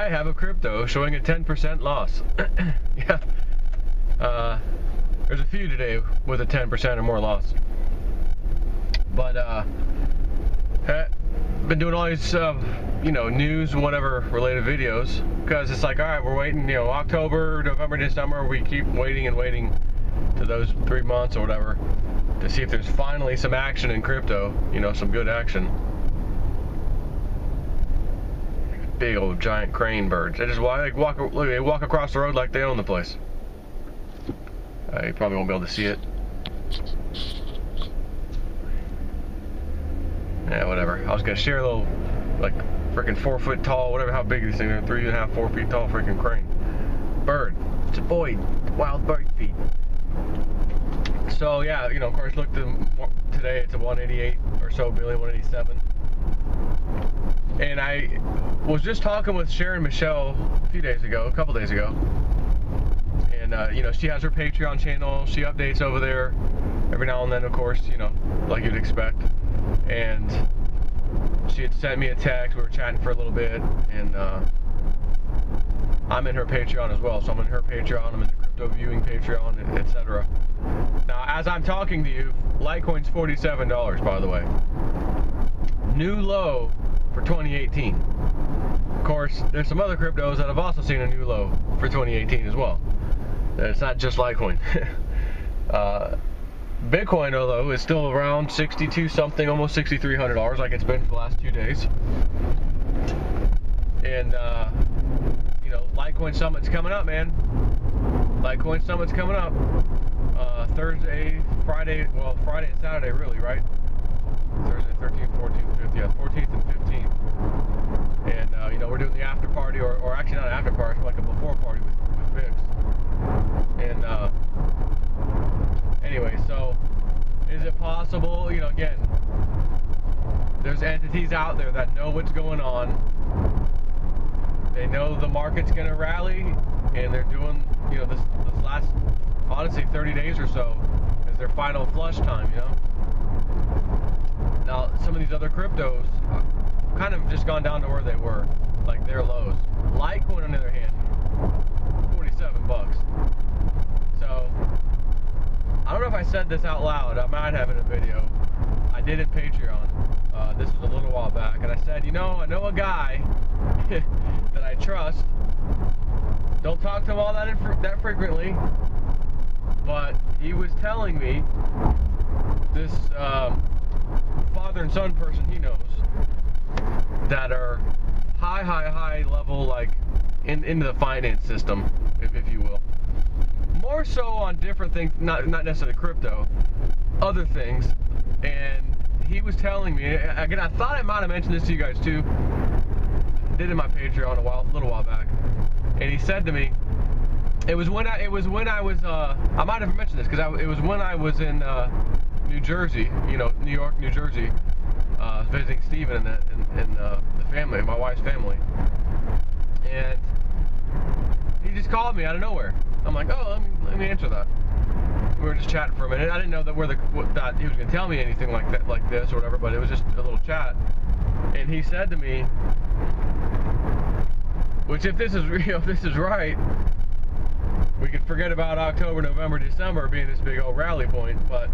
I have a crypto showing a 10% loss. Yeah. There's a few today with a 10% or more loss. But been doing all these news and whatever related videos, because it's like, all right, we're waiting, October, November, December, we keep waiting and waiting to those 3 months or whatever to see if there's finally some action in crypto, some good action. Big old giant crane birds. They just walk across the road like they own the place. You probably won't be able to see it. Yeah, whatever. I was gonna share a little, freaking 4 foot tall, whatever, how big these things are, 3.5, 4 feet tall freaking crane. Bird. It's a boy. Wild bird feet. So yeah, of course, look, today it's a 188 or so billion, 187. And I was just talking with Sharon Michelle a couple days ago. And, she has her Patreon channel. She updates over there every now and then, of course, like you'd expect. And she had sent me a text. We were chatting for a little bit. And I'm in her Patreon as well. So I'm in her Patreon. I'm in the crypto viewing Patreon, etc. Now, as I'm talking to you, Litecoin's $47, by the way. New low for 2018. Of course, there's some other cryptos that have also seen a new low for 2018 as well. It's not just Litecoin. Bitcoin, although, is still around 62 something, almost $6,300, like it's been for the last 2 days. And Litecoin Summit's coming up, man. Litecoin Summit's coming up. Thursday, Friday, well, Friday and Saturday, really, right? Thursday, 13th, 14th, 15th, yeah, 14th and 15th. And, we're doing the after party, or actually not an after party, like a before party with Vix. And, anyway, so, is it possible, again, there's entities out there that know what's going on. They know the market's going to rally, and they're doing, this last, honestly, 30 days or so is their final flush time, Now, some of these other cryptos kind of just gone down to where they were, like their lows. Litecoin, on the other hand, $47. So, I don't know if I said this out loud. I might have in a video. I did it Patreon. This was a little while back, and I said, I know a guy that I trust. Don't talk to him all that frequently, but he was telling me this father and son person he knows that are high level, like into the finance system, if you will. More so on different things, not necessarily crypto, other things. And he was telling me, again, I thought I might have mentioned this to you guys too. Did in my Patreon a little while back. And he said to me, it was when I was I might have mentioned this because it was when I was in New Jersey, New York, New Jersey, visiting Steven and the family, my wife's family. And he just called me out of nowhere. I'm like, oh, let me answer that. We were just chatting for a minute. I didn't know that that he was going to tell me anything like that, like this or whatever, but it was just a little chat. And he said to me, which if this is real, if this is right, we could forget about October, November, December being this big old rally point, but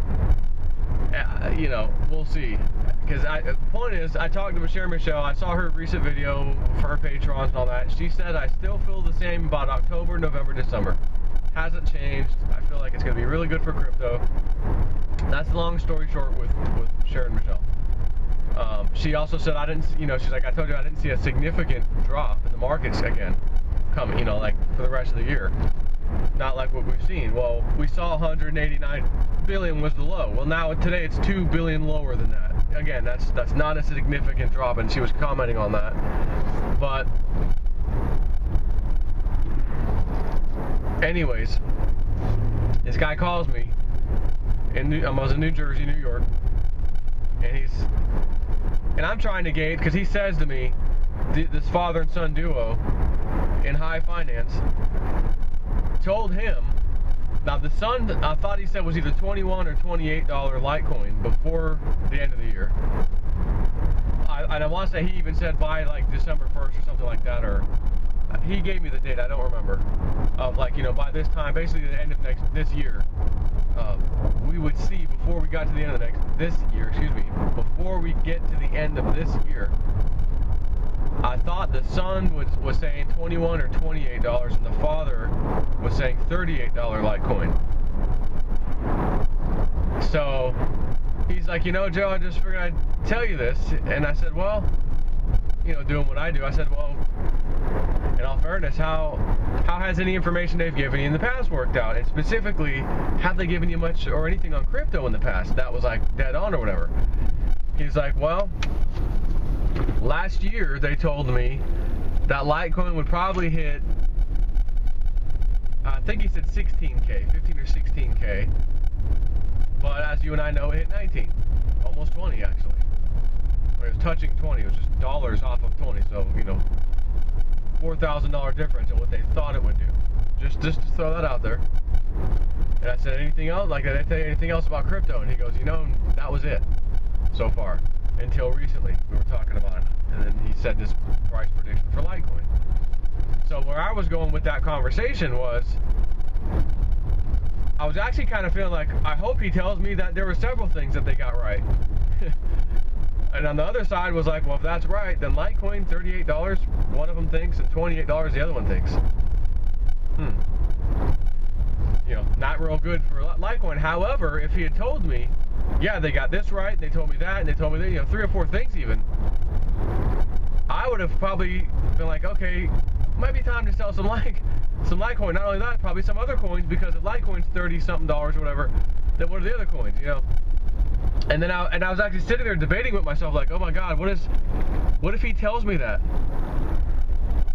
we'll see. Because the point is, I talked to Sharon Michelle. I saw her recent video for her patrons and all that. She said I still feel the same about October, November, December. Hasn't changed. I feel like it's going to be really good for crypto. That's the long story short with Sharon Michelle. She also said I didn't, she's like, I told you I didn't see a significant drop in the markets again coming, like for the rest of the year. Not like what we've seen. Well, we saw 189 billion was the low. Well, now today it's 2 billion lower than that. Again, that's not a significant drop, and she was commenting on that. But anyways, this guy calls me I was in New Jersey, New York, and I'm trying to gauge, because he says to me, this father and son duo in high finance told him, now the son, I thought he said was either $21 or $28 Litecoin before the end of the year. And I want to say he even said by like December 1st or something like that, or he gave me the date, I don't remember, of like, you know, by this time, basically the end of this year, we would see, before we got to the end of this year, before we get to the end of this year, I thought the son was saying $21 or $28, and the father was saying $38 Litecoin. So he's like, you know, Joe, I just figured I'd tell you this. And I said, well, you know, doing what I do, I said, well, in all fairness, how has any information they've given you in the past worked out? And specifically, have they given you much or anything on crypto in the past that was like dead on or whatever? He's like, well, last year they told me that Litecoin would probably hit, I think he said 16K, 15 or 16K. But as you and I know, it hit 19, almost 20 actually. When it was touching 20, it was just dollars off of 20. So, you know, $4,000 difference in what they thought it would do. Just to throw that out there. And I said, anything else? Like, did I tell you anything else about crypto? And he goes, you know, that was it so far. Until recently, we were talking about it. And then he said this price prediction for Litecoin. So where I was going with that conversation was, I was actually kind of feeling like, I hope he tells me that there were several things that they got right. And on the other side was like, well, if that's right, then Litecoin, $38, one of them thinks, and $28, the other one thinks. You know, not real good for Litecoin. However, if he had told me, yeah, they got this right, they told me that, and they told me that, you know, 3 or 4 things even, I would have probably been like, okay, might be time to sell some Litecoin. Not only that, probably some other coins, because if Litecoin's $30-something or whatever, then what are the other coins, you know? And then I was actually sitting there debating with myself, like, oh my God, what if he tells me that?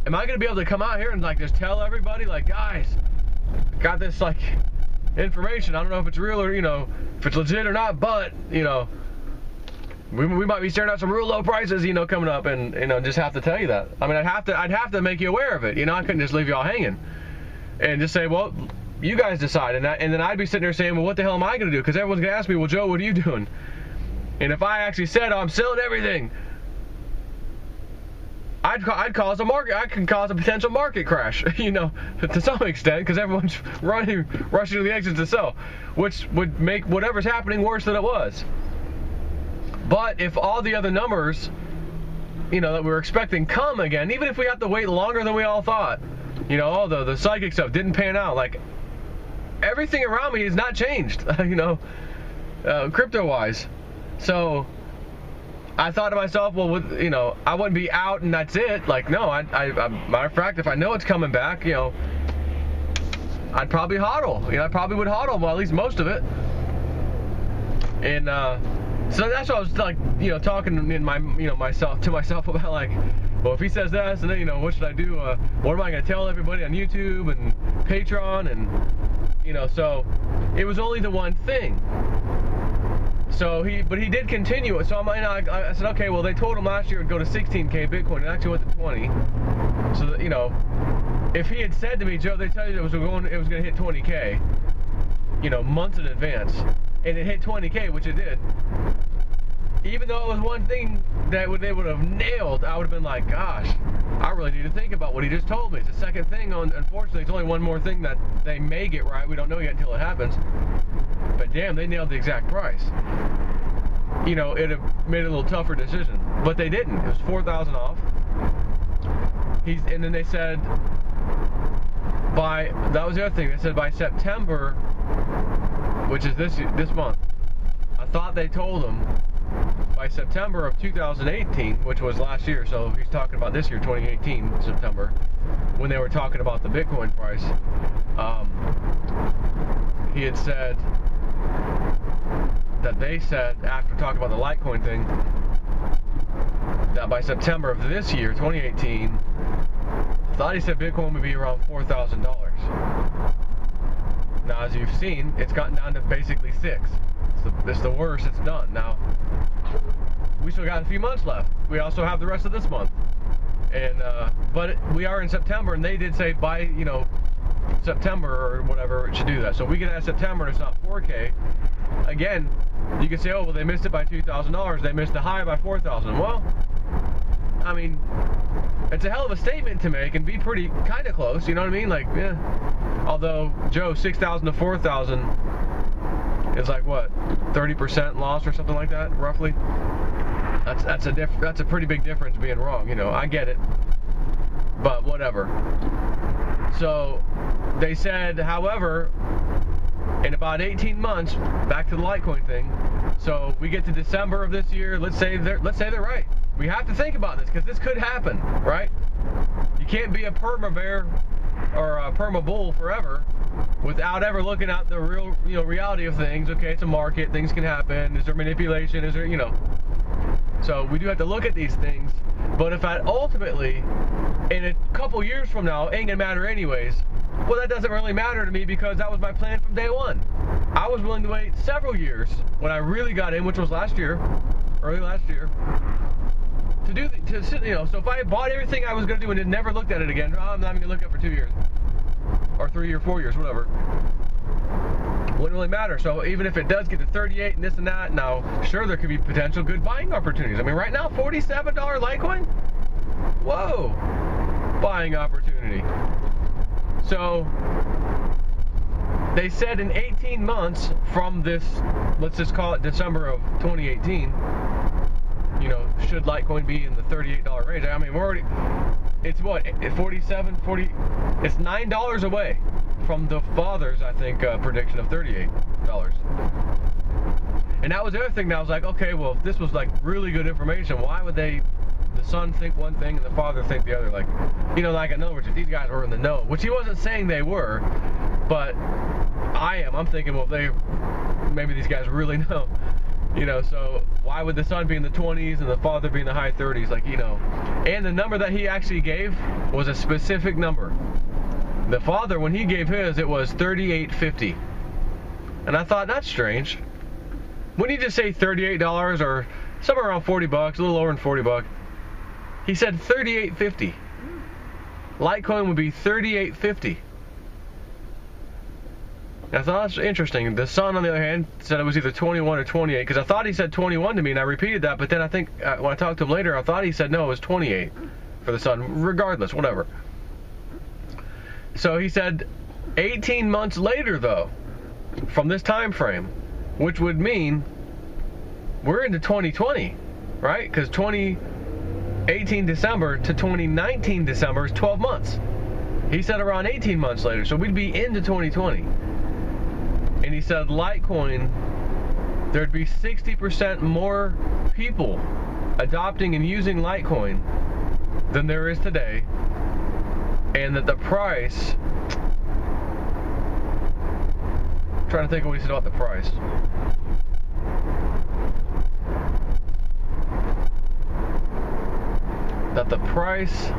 Am I gonna be able to come out here and like just tell everybody, like, guys, got this like information, I don't know if it's real or, you know, if it's legit or not, but, you know, we might be staring at some real low prices, you know, coming up, and, you know, just have to tell you that. I mean, I'd have to make you aware of it, you know. I couldn't just leave you all hanging and just say, well, you guys decide, and then I'd be sitting there saying, well, what the hell am I going to do? Because everyone's going to ask me, well, Joe, what are you doing? And if I actually said, oh, I'm selling everything, I'd cause a market. I can cause a potential market crash, you know, to some extent, because everyone's rushing to the exits to sell, which would make whatever's happening worse than it was. But if all the other numbers, you know, that we were expecting come again, even if we have to wait longer than we all thought, you know, all the psychic stuff didn't pan out, like, everything around me has not changed, you know, crypto-wise. So I thought to myself, well, you know, I wouldn't be out and that's it. Like, no, matter of fact, if I know it's coming back, you know, I'd probably hodl. You know, I probably would hodl, well, at least most of it. And so that's what I was like, you know, talking in my, you know, to myself about, like, well, if he says this, and then, you know, what should I do? What am I going to tell everybody on YouTube and Patreon? And, you know, so it was only the one thing. So but he did continue it. So I said, okay, well, they told him last year it would go to 16K Bitcoin. It actually went to 20. So that, you know, if he had said to me, Joe, they tell you it was going to hit 20K, you know, months in advance, and it hit 20K, which it did. Even though it was one thing that they would have nailed, I would have been like, gosh, I really need to think about what he just told me. It's the second thing. Unfortunately, it's only one more thing that they may get right. We don't know yet until it happens. But damn, they nailed the exact price. You know, it'd have made it a little tougher decision, but they didn't. It was 4,000 off. And then they said that was the other thing. They said by September, which is this month. I thought they told them by September of 2018, which was last year, so he's talking about this year, 2018, September, when they were talking about the Bitcoin price, he had said that they said, after talking about the Litecoin thing, that by September of this year, 2018, thought he said Bitcoin would be around $4,000. Now, as you've seen, it's gotten down to basically 6. It's the worst it's done. Now, we still got a few months left. We also have the rest of this month. And but we are in September, and they did say by, you know, September or whatever it should do that. So we get out of September and it's not 4K. Again, you can say, oh, well, they missed it by $2,000. They missed the high by $4,000. Well, I mean, it's a hell of a statement to make and be pretty kind of close, you know what I mean? Like, yeah. Although, Joe, 6,000 to 4,000 is like what, 30% loss or something like that, roughly? That's a pretty big difference being wrong, you know, I get it. But whatever. So, they said, however, in about 18 months, back to the Litecoin thing, so we get to December of this year, let's say they're right. We have to think about this, because this could happen, right? You can't be a perma bear or a perma bull forever without ever looking at the real, you know, reality of things. Okay, it's a market, things can happen, is there manipulation, is there, you know. So we do have to look at these things, but if I ultimately, in a couple years from now, ain't gonna matter anyways, well, that doesn't really matter to me, because that was my plan from day one. I was willing to wait several years when I really got in, which was last year, early last year, you know, so if I bought everything I was going to do and then never looked at it again, oh, I'm not even going to look at it for 2 years, or 3 or 4 years, whatever, wouldn't really matter. So even if it does get to 38 and this and that, now, sure, there could be potential good buying opportunities. I mean, right now, $47 Litecoin? Whoa! Buying opportunity. So, they said in 18 months from this, let's just call it December of 2018, you know, should Litecoin be in the $38 range? I mean, we're already, it's what, 47, 40, it's $9 away from the father's, I think, prediction of $38. And that was the other thing that I was like, okay, well, if this was like really good information, why would the son think one thing and the father think the other? Like, you know, like, in other words, if these guys were in the know, which he wasn't saying they were, but I'm thinking, well, maybe these guys really know. You know, so why would the son be in the 20s and the father be in the high 30s? Like, you know, and the number that he actually gave was a specific number. The father, when he gave his, it was $38.50. And I thought, that's strange. Wouldn't he just say $38 or somewhere around 40 bucks, a little over than 40 bucks? He said $38.50. Litecoin would be $38.50. I thought that's interesting. The son, on the other hand, said it was either 21 or 28, because I thought he said 21 to me, and I repeated that, but then I think when I talked to him later, I thought he said no, it was 28 for the son. Regardless, whatever. So he said 18 months later, though, from this time frame, which would mean we're into 2020, right? Because 2018 December to 2019 December is 12 months. He said around 18 months later, so we'd be into 2020. And he said Litecoin, there'd be 60% more people adopting and using Litecoin than there is today, and that the price, I'm trying to think of what he said about the price. That the price,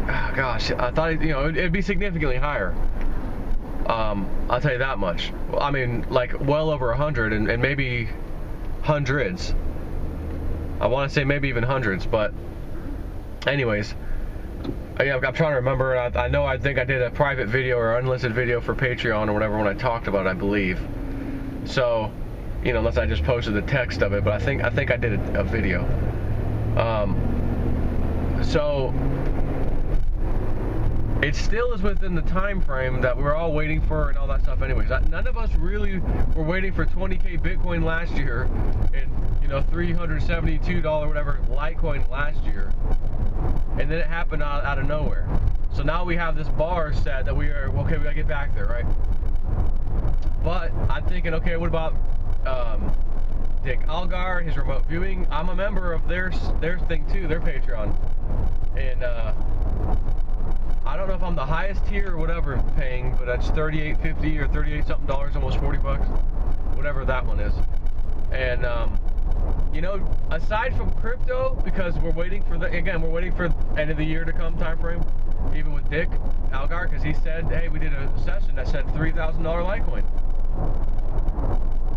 oh gosh, I thought, you know, it'd be significantly higher. I'll tell you that much. I mean, like, well over 100 and maybe hundreds. I want to say maybe even hundreds, but anyways, yeah, I'm trying to remember. I think I did a private video or unlisted video for Patreon or whatever when I talked about it, I believe. So, you know, unless I just posted the text of it, but I think I did a video. So it still is within the time frame that we're all waiting for and all that stuff anyways. None of us really were waiting for 20K Bitcoin last year and, you know, $372 whatever Litecoin last year. And then it happened out of nowhere. So now we have this bar set that we gotta get back there, right? But I'm thinking, okay, what about Dick Algar, his remote viewing? I'm a member of their thing too, their Patreon. And I don't know if I'm the highest tier or whatever paying, but that's $38.50 or $38 something dollars, almost 40 bucks, whatever that one is. And you know, aside from crypto, because we're waiting for we're waiting for end of the year to come time frame, even with Dick Algar, because he said, hey, we did a session that said $3,000 Litecoin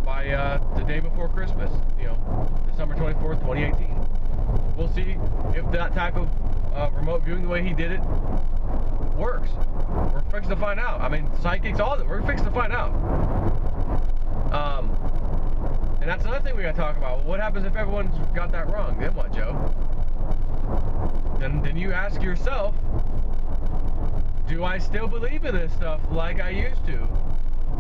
by the day before Christmas, you know, December 24th, 2018. We'll see if that type of remote viewing, the way he did it, works. We're fixing to find out. I mean, psychics, all of it. We're fixing to find out. And that's another thing we gotta talk about. What happens if everyone's got that wrong? Then what, Joe? Then you ask yourself, do I still believe in this stuff like I used to?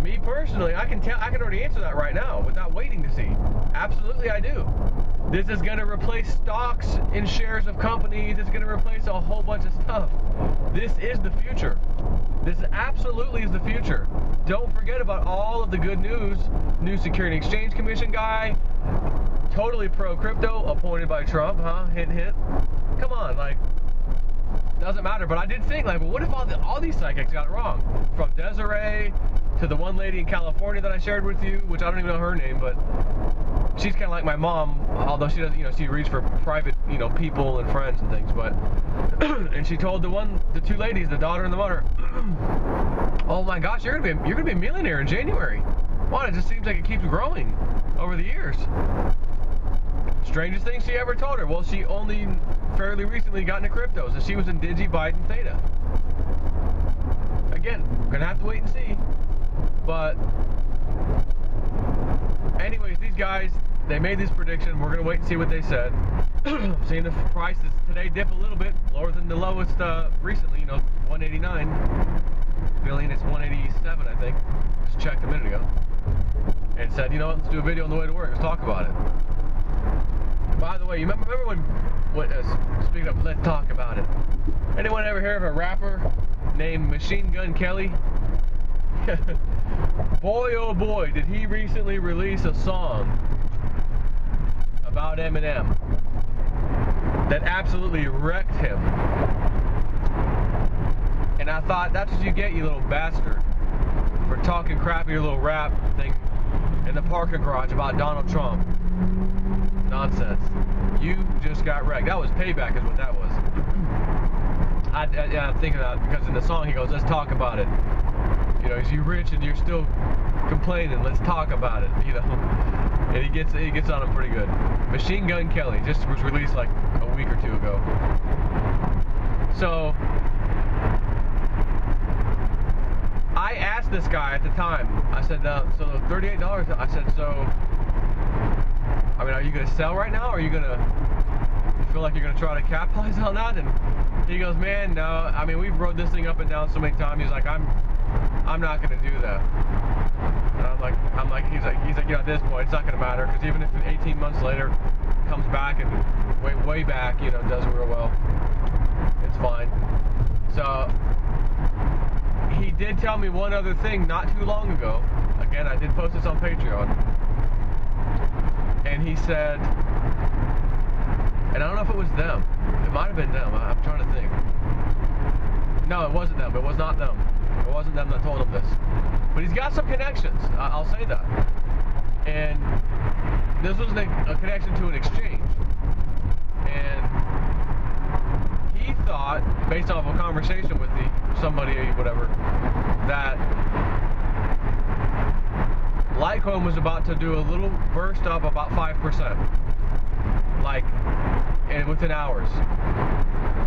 Me personally, I can already answer that right now without waiting to see. Absolutely I do. This is gonna replace stocks and shares of companies. It's gonna replace a whole bunch of stuff. This is the future. This absolutely is the future. Don't forget about all of the good news. New Security and Exchange Commission guy, totally pro crypto, appointed by Trump, huh? Hint, hint. Come on, like, doesn't matter. But I did think, like, well, what if all these psychics got it wrong? From Desiree to the one lady in California that I shared with you, which I don't even know her name, but she's kind of like my mom, although she doesn't, she reads for private, people and friends and things, but, and she told the two ladies, the daughter and the mother, oh my gosh, you're gonna be a millionaire in January. Wow, it just seems like it keeps growing over the years. Strangest thing she ever told her. Well, she only fairly recently got into cryptos, and she was in Digi, Byte, and Theta. Again, gonna have to wait and see. But anyways, these guys, they made this prediction. We're gonna wait and see what they said. Seeing the prices today dip a little bit lower than the lowest recently. 189. Feeling it's 187, I think. Just checked a minute ago. And said, let's do a video on the way to work. Let's talk about it. By the way, you remember when speaking of, let's talk about it. Anyone ever hear of a rapper named Machine Gun Kelly? Boy, oh boy, did he recently release a song about Eminem that absolutely wrecked him. And I thought, that's what you get, you little bastard, for talking crap in your little rap thing in the parking garage about Donald Trump. Nonsense. You just got wrecked. That was payback is what that was. I'm thinking of that because in the song he goes, let's talk about it. Is you rich and you're still complaining, let's talk about it, And he gets on him pretty good. Machine Gun Kelly just was released like a week or two ago. So I asked this guy at the time, I said, so $38, I said, so, are you going to sell right now, or are you feel like you're going to try to capitalize on that? And he goes, man, no, we've rode this thing up and down so many times. He's like, I'm not going to do that. And I'm like, he's like, at this point, it's not going to matter, because even if 18 months later it comes back and way back, does real well, it's fine. So he did tell me one other thing not too long ago. Again, I did post this on Patreon. And he said, and I don't know if it was them. It might have been them. I'm trying to think. No, it wasn't them. It was not them. It wasn't them that told him this. But he's got some connections. I'll say that. And this was a connection to an exchange. And he thought, based off a conversation with somebody, whatever, that Litecoin was about to do a little burst up about 5%, and within hours.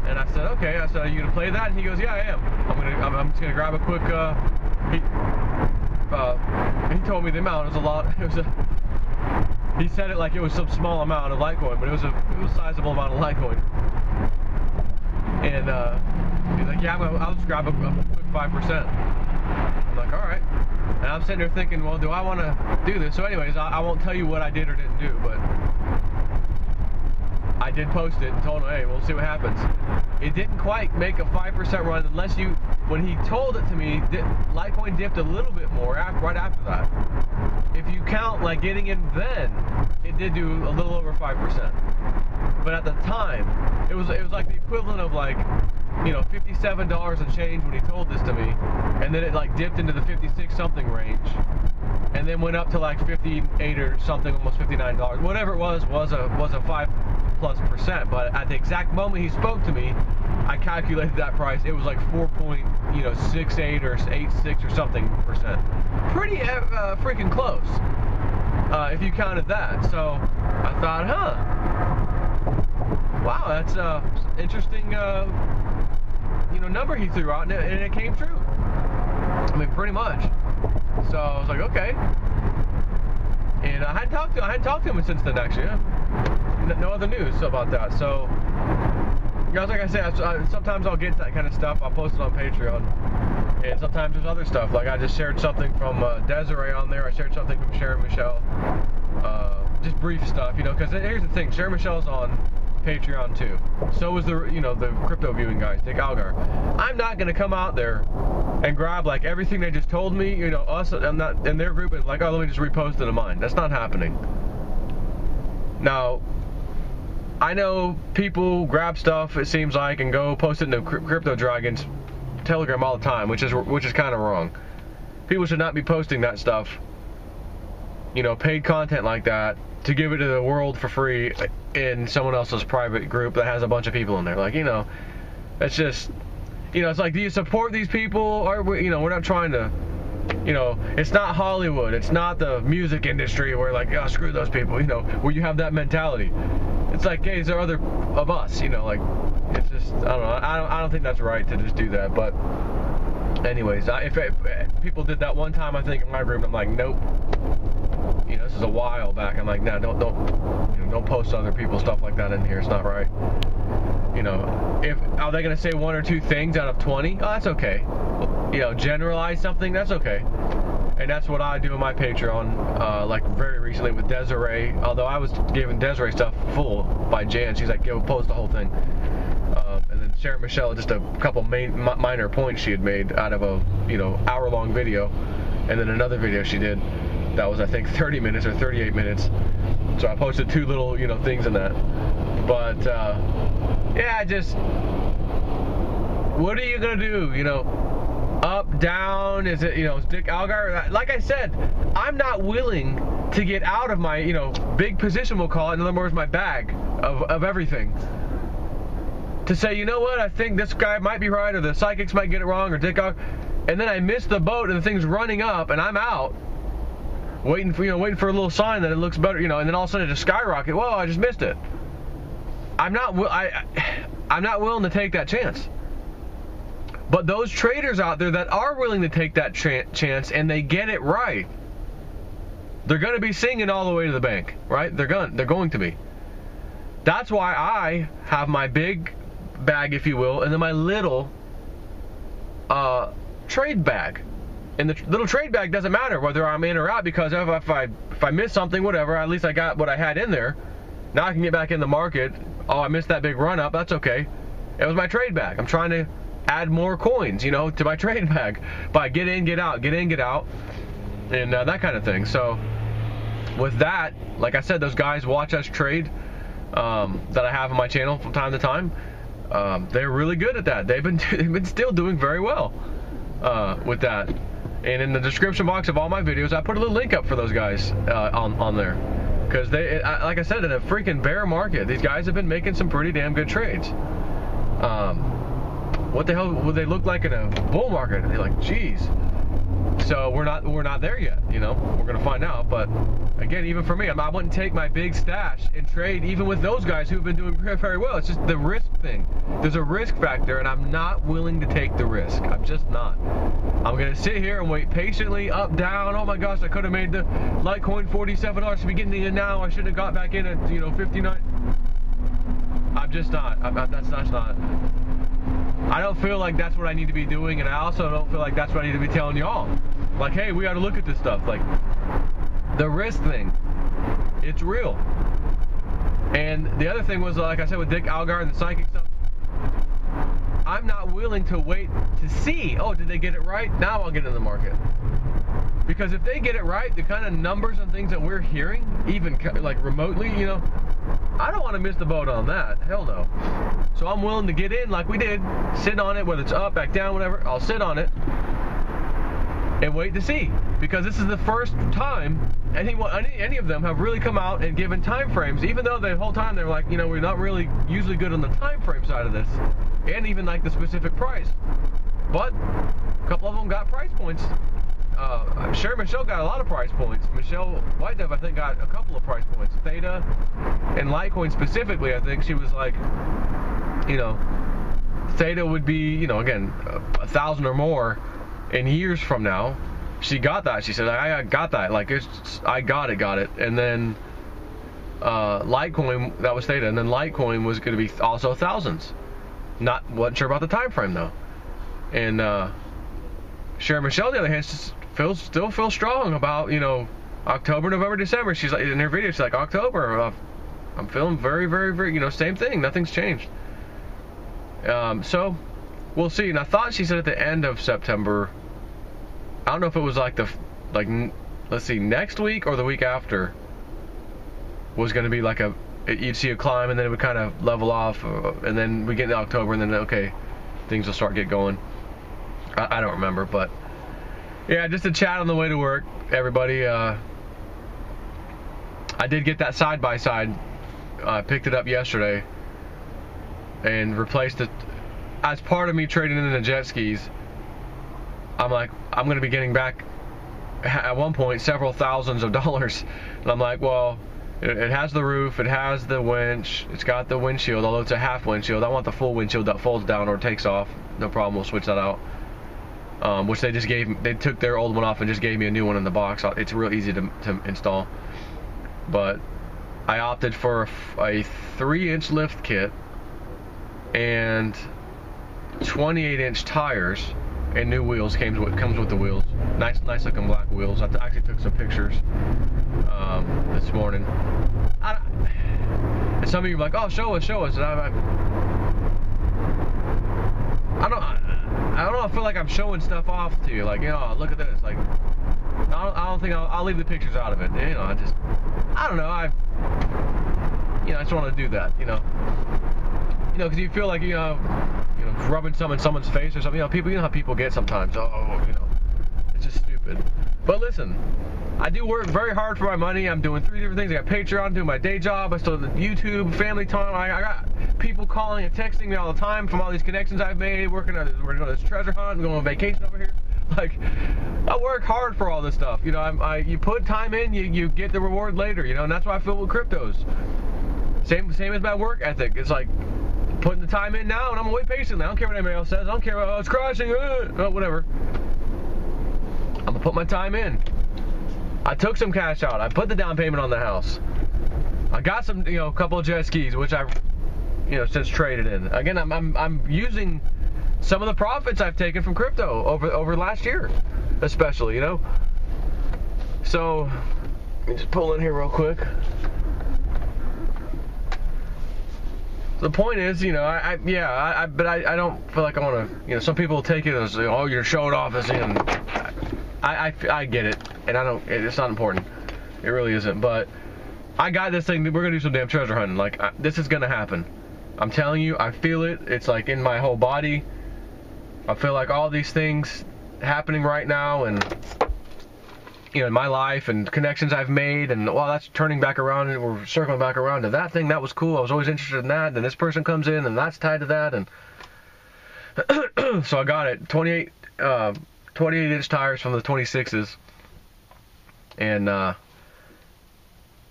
And I said, okay. I said, are you gonna play that? And he goes, yeah, I am. I'm just gonna grab a quick. He told me the amount. It was a lot. He said it like it was some small amount of Litecoin, but it was a sizable amount of Litecoin. And he's like, yeah, I'll just grab a quick 5%. I'm like, all right. And I'm sitting there thinking, well, do I want to do this? So anyways, I won't tell you what I did or didn't do, but I did post it and told him, hey, we'll see what happens. It didn't quite make a 5% run unless when he told it to me, Litecoin dipped a little bit more right after that. If you count like getting in then, it did do a little over 5%. But at the time, it was like the equivalent of like, $57 and change when he told this to me, and then it like dipped into the 56 something range, and then went up to like 58 or something, almost $59. Whatever it was a 5+%. But at the exact moment he spoke to me, I calculated that price. It was like 4.68 or 86 or something percent. Pretty freaking close, if you counted that. So I thought, wow, that's interesting. Number he threw out, and it came true. Pretty much. So I was like, okay. And I hadn't talked to him since then, actually. No other news about that. So, you know, like I said, sometimes I'll get that kind of stuff. I'll post it on Patreon. And sometimes there's other stuff. Like I just shared something from Desiree on there. I shared something from Sharon Michelle. Just brief stuff, you know, because here's the thing. Sharon Michelle's on Patreon too. So was the crypto viewing guys, Dick Algar. I'm not gonna come out there and grab like everything they just told me, you know, us and not in their group is like, oh, let me just repost it of mine. That's not happening. Now, I know people grab stuff, it seems like, and go post it in the Crypto Dragon's Telegram all the time, which is kind of wrong. People should not be posting that stuff, you know, paid content like that, to give it to the world for free in someone else's private group that has a bunch of people in there. Like, you know, it's just, you know, it's like, do you support these people? Or, you know, we're not trying to, you know, it's not Hollywood. It's not the music industry where, like, oh, screw those people, you know, where you have that mentality. It's like, hey, there are other of us, you know, like, it's just, I don't know. I don't think that's right to just do that. But anyways, if people did that one time, I think, in my group, I'm like, nope. You know, this is a while back. I'm like, nah, don't post other people's stuff like that in here. It's not right. You know, are they gonna say one or two things out of 20? Oh, that's okay. You know, generalize something. That's okay. And that's what I do in my Patreon. Like very recently with Desiree. Although I was giving Desiree stuff full by Jan. She's like, yo, post the whole thing. And then Sharon Michelle, just a couple minor points she had made out of a, you know, hour-long video, and then another video she did that was, I think, 30 minutes or 38 minutes. So I posted two little, you know, things in that. But yeah, just what are you gonna do? You know, up, down? Is it, you know, Dick Algar? Like I said, I'm not willing to get out of my, you know, big position, we'll call it. In other words, my bag of everything. To say, you know what, I think this guy might be right, or the psychics might get it wrong, or Dick Algar, and then I miss the boat and the thing's running up and I'm out, waiting for a little sign that it looks better, you know, and then all of a sudden it just skyrocket. Whoa, I just missed it. I'm not willing to take that chance. But those traders out there that are willing to take that chance and they get it right, they're going to be singing all the way to the bank, right? They're going to be. That's why I have my big bag, if you will, and then my little trade bag. And the little trade bag doesn't matter whether I'm in or out, because if I miss something, whatever, at least I got what I had in there. Now I can get back in the market. Oh, I missed that big run up. That's okay. It was my trade bag. I'm trying to add more coins, you know, to my trade bag by get in, get out, and that kind of thing. So with that, like I said, those guys watch us trade that I have on my channel from time to time. They're really good at that. They've been still doing very well with that. And in the description box of all my videos, I put a little link up for those guys on there. Because like I said, in a freaking bear market, these guys have been making some pretty damn good trades. What the hell would they look like in a bull market? And you're like, geez. So we're not there yet, you know. We're gonna find out. But again, even for me, I wouldn't take my big stash and trade even with those guys who've been doing very, very well. It's just the risk thing. There's a risk factor, and I'm not willing to take the risk. I'm just not. I'm gonna sit here and wait patiently, up, down. Oh my gosh, I could have made the Litecoin $47. I should be getting in now. I should have got back in at, you know, 59. I'm just not. That's not. I don't feel like that's what I need to be doing, and I also don't feel like that's what I need to be telling y'all. Like, hey, we got to look at this stuff. Like, the risk thing, it's real. And the other thing was, like I said, with Dick Algar and the psychic stuff, I'm not willing to wait to see, oh, did they get it right? Now I'll get in the market. Because if they get it right, the kind of numbers and things that we're hearing, even like remotely, you know, I don't want to miss the boat on that. Hell no. So I'm willing to get in like we did, sit on it, whether it's up, back down, whatever. I'll sit on it and wait to see. Because this is the first time any of them have really come out and given time frames, even though the whole time they're like, you know, we're not really usually good on the time frame side of this, and even like the specific price. But a couple of them got price points. Sure, Michelle got a lot of price points. Michelle Whitedove, I think, got a couple of price points. Theta and Litecoin specifically, I think she was like, you know, Theta would be, you know, again, 1,000 or more in years from now. she got that. She said, I got that. Like, I got it. And then Litecoin, that was stated, and then Litecoin was going to be also thousands. Wasn't sure about the time frame though. And Sharon Michelle, on the other hand, still feels strong about, you know, October, November, December. She's like, in her video, she's like, October, I'm feeling very, very, very, you know, same thing. Nothing's changed. So we'll see. And I thought she said at the end of September. I don't know if it was like let's see, next week or the week after was going to be like you'd see a climb and then it would kind of level off, and then we get into October and then okay, things will start get going. I don't remember, but yeah, just a chat on the way to work, everybody. I did get that side by side. I picked it up yesterday and replaced it. As part of me trading in the jet skis, I'm like, I'm going to be getting back at one point several thousands of dollars, and I'm like, well, it has the roof, it has the winch, it's got the windshield, although it's a half windshield. I want the full windshield that folds down or takes off. No problem, we'll switch that out. Which they just they took their old one off and just gave me a new one in the box. It's real easy to install. But I opted for a 3-inch lift kit and 28-inch tires. And new wheels comes with the wheels. Nice looking black wheels. I actually took some pictures this morning. And some of you are like, "Oh, show us." And I don't know. I feel like I'm showing stuff off to you. Like, you know, look at this. Like, I don't think I'll leave the pictures out of it. You know, I don't know. I just want to do that. You know, because you feel like you know, rubbing something in someone's face or something. You know how people get sometimes. Oh, you know, it's just stupid. But listen, I do work very hard for my money. I'm doing 3 different things. I got Patreon, doing my day job. I still have YouTube, family time. I got people calling and texting me all the time from all these connections I've made. We're doing this treasure hunt. We're going on vacation over here. Like, I work hard for all this stuff. You know, you put time in, you get the reward later. You know, and that's why I feel with cryptos. Same as my work ethic. It's like, putting the time in now, and I'm gonna wait patiently. I don't care what anybody else says. I don't care about, it's crashing, whatever. I'm gonna put my time in. I took some cash out. I put the down payment on the house. I got some, a couple of jet skis, which I, since traded in. Again, I'm using some of the profits I've taken from crypto over last year, especially, So, let me just pull in here real quick. The point is, but I don't feel like I want to, some people take it as, oh, you're showing off as in, I get it, and it's not important. It really isn't, but I got this thing, we're going to do some damn treasure hunting. Like, this is going to happen. I'm telling you, I feel it. It's like in my whole body. I feel like all these things happening right now, and in my life and connections I've made, and that's turning back around, and we're circling back around to that thing. That was cool. I was always interested in that. And this person comes in, and that's tied to that. And so I got it. 28-inch tires from the 26s. And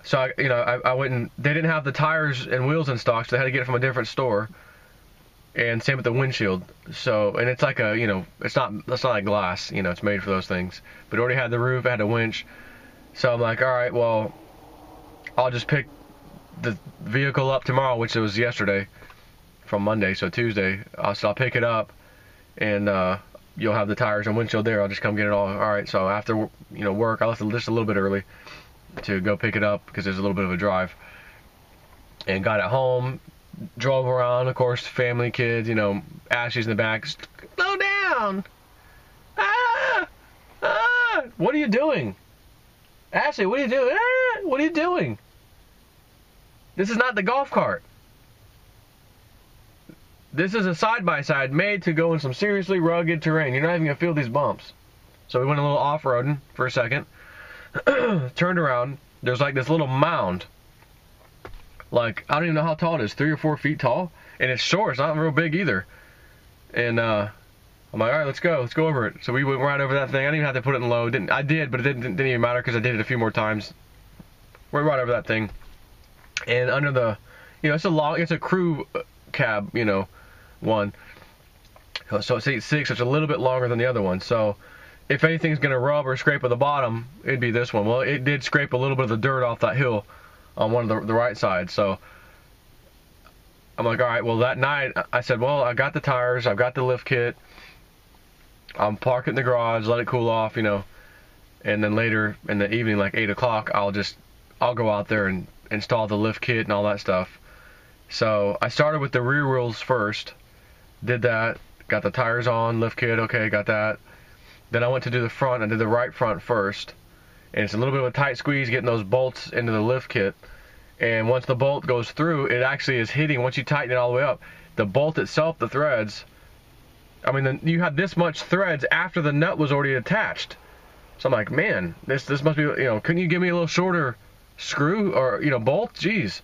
so I went and they didn't have the tires and wheels in stock, so they had to get it from a different store. And same with the windshield. So, and it's like it's not like glass, it's made for those things. But it already had the roof, it had a winch. So I'm like, all right, well, I'll just pick the vehicle up tomorrow, which it was yesterday from Monday, so Tuesday. So I'll pick it up, and you'll have the tires and windshield there. I'll just come get it all. All right, so after, work, I left just a little bit early to go pick it up because there's a little bit of a drive. And got it home. Drove around, of course, family, kids, Ashley's in the back. Slow down! What are you doing? Ashley, what are you doing? What are you doing? This is not the golf cart. This is a side-by-side made to go in some seriously rugged terrain. You're not even going to feel these bumps. So we went a little off-roading for a second. Turned around. There's like this little mound. Like, I don't even know how tall it is, 3 or 4 feet tall, and it's short, it's not real big either. And I'm like, all right, let's go over it. So we went right over that thing. I didn't even have to put it in low. I did, but it didn't even matter because I did it a few more times. Went right over that thing, and under the, it's a crew cab, one. So it's 8.6, so it's a little bit longer than the other one. So if anything's going to rub or scrape at the bottom, it'd be this one. Well, it did scrape a little bit of the dirt off that hill on one of the right side. So I'm like, all right, well, that night I said, well, I got the tires, I've got the lift kit, I'm parking in the garage, let it cool off, you know, and then later in the evening, like 8 o'clock, I'll go out there and install the lift kit and all that stuff. So I started with the rear wheels first, did that, got the tires on, lift kit, okay, got that. Then I went to do the front. I did the right front first. And it's a little bit of a tight squeeze getting those bolts into the lift kit. And once the bolt goes through, it actually is hitting, once you tighten it all the way up, the bolt itself, the threads, I mean, you had this much threads after the nut was already attached. So I'm like, man, this must be, you know, couldn't you give me a little shorter screw or, you know, bolt? Jeez.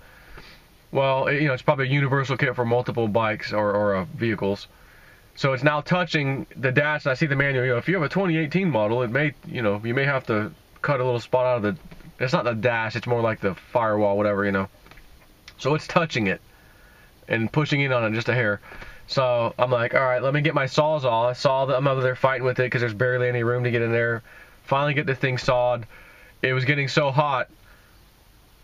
Well, you know, it's probably a universal kit for multiple bikes or vehicles. So it's now touching the dash, and I see the manual. You know, if you have a 2018 model, it may, you know, you may have to cut a little spot out of the. It's not the dash; it's more like the firewall, whatever, you know. So it's touching it and pushing in on it just a hair. So I'm like, all right, let me get my Sawzall. I saw that I'm over there fighting with it because there's barely any room to get in there. Finally, get the thing sawed. It was getting so hot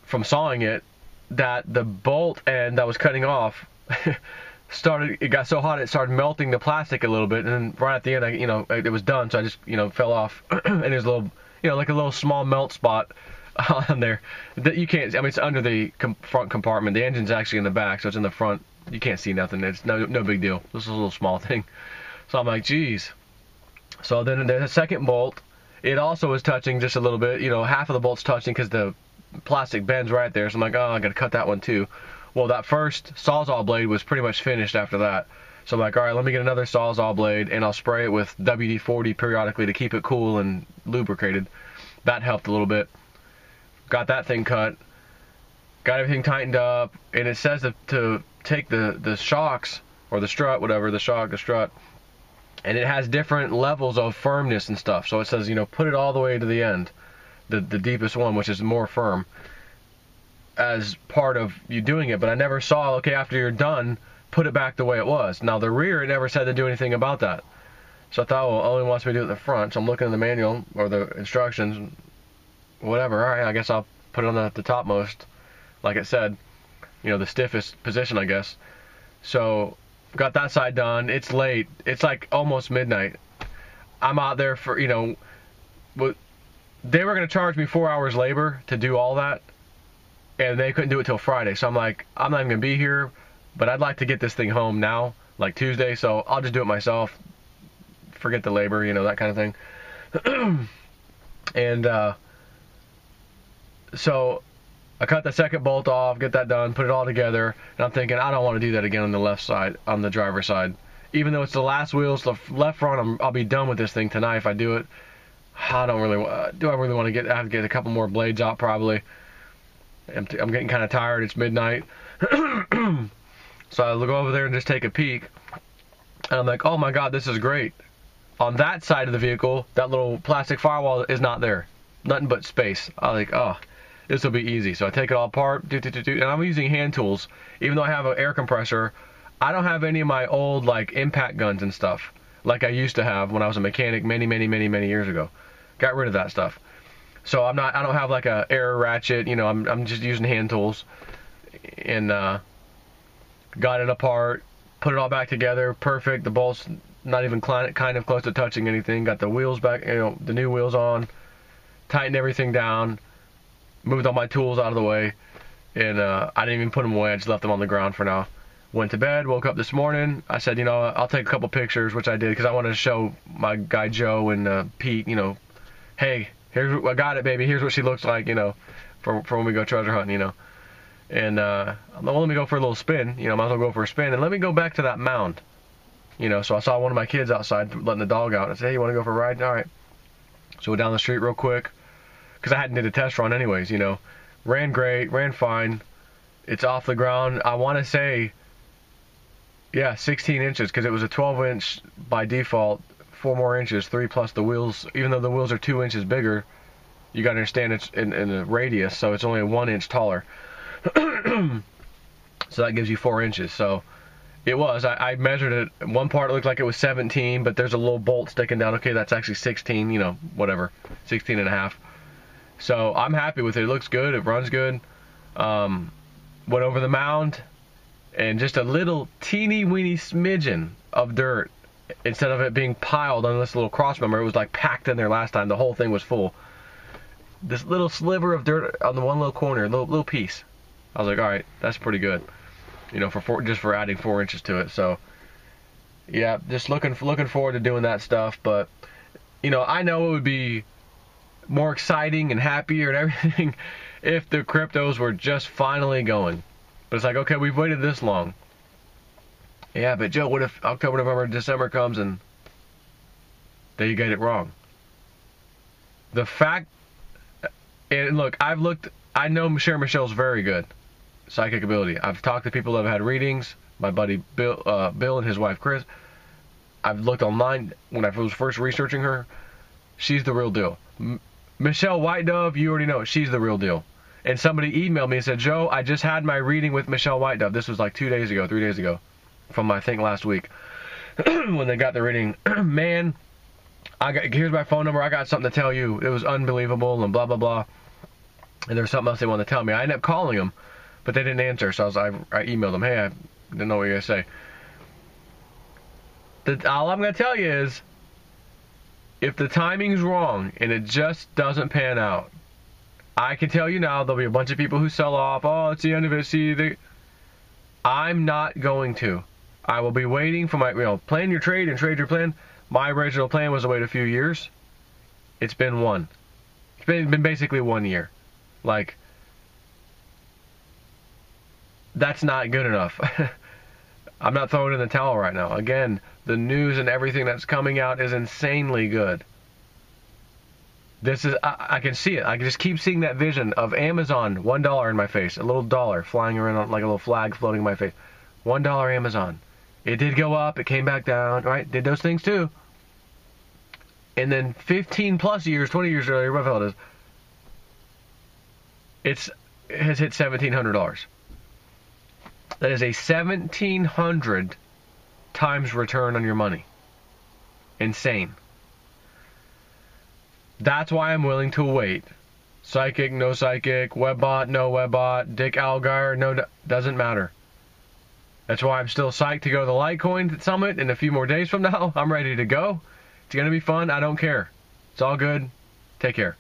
from sawing it that the bolt end that was cutting off. It got so hot it started melting the plastic a little bit, and then right at the end, you know, it was done, so I just, you know, fell off, and there's a little, you know, like a little small melt spot on there that you can't. I mean, it's under the front compartment. The engine's actually in the back, so it's in the front. You can't see nothing. It's no big deal. This is a little small thing. So I'm like, geez. So then the second bolt, it also is touching just a little bit. You know, half of the bolt's touching because the plastic bends right there. So I'm like, oh, I gotta cut that one too. Well, that first Sawzall blade was pretty much finished after that. So I'm like, all right, let me get another Sawzall blade, and I'll spray it with WD-40 periodically to keep it cool and lubricated. That helped a little bit. Got that thing cut. Got everything tightened up, and it says to take the shocks, or the strut, whatever, the strut, and it has different levels of firmness and stuff. So it says, you know, put it all the way to the end, the deepest one, which is more firm, as part of you doing it. But I never saw, okay, after you're done, put it back the way it was. Now the rear, it never said to do anything about that. So I thought, well, it only wants me to do it in the front. So I'm looking at the manual or the instructions, whatever. All right, I guess I'll put it on the topmost, like it said, you know, the stiffest position, I guess. So got that side done. It's late. It's like almost midnight. I'm out there for, you know, they were going to charge me 4 hours labor to do all that, and they couldn't do it till Friday. So I'm like, I'm not even going to be here, but I'd like to get this thing home now, like Tuesday, so I'll just do it myself. Forget the labor, you know, that kind of thing. And so I cut the second bolt off, get that done, put it all together, and I'm thinking, I don't want to do that again on the left side, on the driver's side. Even though it's the last wheels, the left front, I'll be done with this thing tonight if I do it. I don't really, do I really want to I have to get a couple more blades out probably. I'm getting kind of tired. It's midnight. So I go over there and just take a peek. And I'm like, oh my God, this is great. On that side of the vehicle, that little plastic firewall is not there. Nothing but space. I'm like, oh, this will be easy. So I take it all apart, and I'm using hand tools. Even though I have an air compressor, I don't have any of my old like impact guns and stuff like I used to have when I was a mechanic many years ago. Got rid of that stuff. So I don't have like a air ratchet, you know, I'm just using hand tools, and got it apart, put it all back together, perfect. The bolts not even kind of close to touching anything. Got the wheels back, you know, the new wheels on, tightened everything down, moved all my tools out of the way, and I didn't even put them away. I just left them on the ground for now. Went to bed, woke up this morning. I said, you know, I'll take a couple pictures, which I did because I wanted to show my guy Joe and Pete, you know, hey, here's I got it, baby. Here's what she looks like, you know, for when we go treasure hunting, you know. And well, let me go for a little spin, you know. Might as well go for a spin, and let me go back to that mound, you know. So I saw one of my kids outside letting the dog out. I said, hey, you want to go for a ride? All right. So we're down the street real quick because I hadn't did a test run anyways, you know. Ran great, ran fine. It's off the ground. I want to say, yeah, 16 inches because it was a 12-inch by default. 4 more inches, 3 plus the wheels. Even though the wheels are 2 inches bigger, you got to understand it's in a radius, so it's only 1 inch taller. So that gives you 4 inches. So It was. I measured it. One part it looked like it was 17, but there's a little bolt sticking down. Okay, that's actually 16, you know, whatever. 16 and a half. So I'm happy with it. It looks good. It runs good. Went over the mound, and just a little teeny weeny smidgen of dirt. Instead of it being piled on this little cross member, it was like packed in there last time. The whole thing was full. This little sliver of dirt on the one little corner, little piece. I was like, all right, that's pretty good. You know, just for adding 4 inches to it. So, yeah, just looking forward to doing that stuff. But, you know, I know it would be more exciting and happier and everything if the cryptos were just finally going. But it's like, okay, we've waited this long. Yeah, but Joe, what if October, November, December comes and then you get it wrong? The fact, and look, I know Michelle's very good. Psychic ability. I've talked to people that have had readings. My buddy Bill and his wife Chris. I've looked online when I was first researching her. She's the real deal. Michelle White Dove, you already know, she's the real deal. And somebody emailed me and said, Joe, I just had my reading with Michelle White Dove. This was like 3 days ago, from I think last week, when they got the reading. Man, here's my phone number. I got something to tell you. It was unbelievable and blah blah blah. And there's something else they wanted to tell me. I ended up calling them. But they didn't answer, so I emailed them, hey, I didn't know what you were going to say. All I'm going to tell you is, if the timing's wrong and it just doesn't pan out, I can tell you now there'll be a bunch of people who sell off, oh, it's the end of it, see, I'm not going to. I will be waiting for my, plan your trade and trade your plan. My original plan was to wait a few years. It's been one. It's been basically 1 year. Like, that's not good enough. I'm not throwing in the towel right now. Again, the news and everything that's coming out is insanely good. This is, I can see it. I can just keep seeing that vision of Amazon, $1 in my face, a little dollar flying around like a little flag floating in my face. $1 Amazon. It did go up, it came back down, right? Did those things too. And then 15 plus years, 20 years earlier, what the hell it is, it has hit $1,700. That is a 1,700 times return on your money. Insane. That's why I'm willing to wait. Psychic, no psychic, webbot, no webbot, Dick Algar, no, doesn't matter. That's why I'm still psyched to go to the Litecoin Summit in a few more days from now. I'm ready to go. It's going to be fun. I don't care. It's all good. Take care.